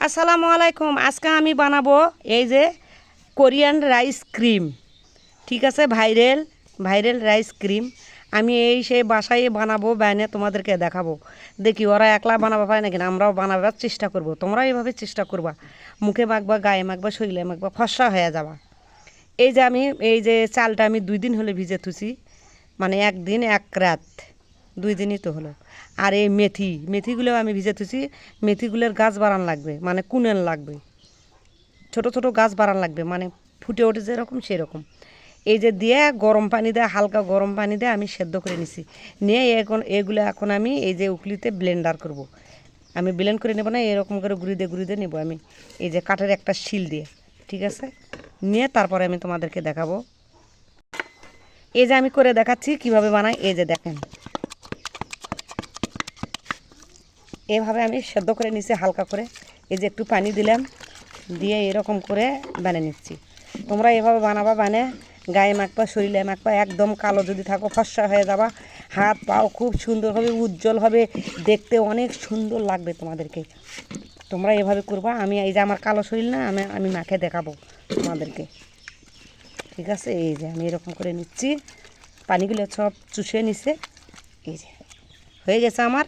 আসসালামু আলাইকুম। আজকে আমি বানাবো এই যে কোরিয়ান রাইস ক্রিম। ঠিক আছে, ভাইরাল রাইস ক্রিম। আমি সেই বাসায় বানাবো, বানিয়ে তোমাদেরকে দেখাবো। দেখি ওরা একলা বানাবো পায় নাকি, আমরাও বানাবার চেষ্টা করব। তোমরা এইভাবে চেষ্টা করবা, মুখে মাখবা, গায়ে মাখবা, শরীরে মাখবা, ফর্সা হয়ে যাবা। এই যে চালটা আমি 2 দিন হলে ভিজে থুছি, মানে একদিন এক রাত, 2 দিনই তো হলো। আর এই মেথিগুলো আমি ভিজে থুছি। মেথিগুলোর গাছ বাড়ান লাগবে, মানে কুনেল লাগবে, ছোট ছোট গাছ বাড়ান লাগবে, মানে ফুটে ওঠে যেরকম সেরকম। এই যে দিয়ে গরম পানি দিয়ে, হালকা গরম পানি দিয়ে আমি সেদ্ধ করে নিছি। নিয়ে এখন আমি এই যে উকলিতে ব্লেন্ডার করব। আমি ব্লেন্ড করে নেব না, এরকম করে গুঁড়ি দিয়ে নেবো আমি, এই যে কাঠের একটা শিল দিয়ে। ঠিক আছে, নিয়ে তারপরে আমি তোমাদেরকে দেখাবো। এই যে আমি করে দেখাচ্ছি কিভাবে বানাই। এই যে দেখেন, এভাবে আমি সেদ্ধ করে নিছি হালকা করে। এই যে একটু পানি দিলাম, দিয়ে এরকম করে বানিয়ে নিচ্ছি। তোমরা এভাবে বানাবা, বানিয়ে গায়ে মাখবা, শরীরে মাখবা। একদম কালো যদি থাকো ফর্সা হয়ে যাবা। হাত পাও খুব সুন্দর হবে, উজ্জ্বল হবে, দেখতে অনেক সুন্দর লাগবে তোমাদেরকে। তোমরা এভাবে করবা। আমি এই যে আমার কালো শরীর না, আমি মাখে দেখাবো তোমাদেরকে। ঠিক আছে, এই যে আমি এরকম করে নিচ্ছি, পানিগুলো সব চুষে নিছে। এই যে হয়ে গেছে আমার।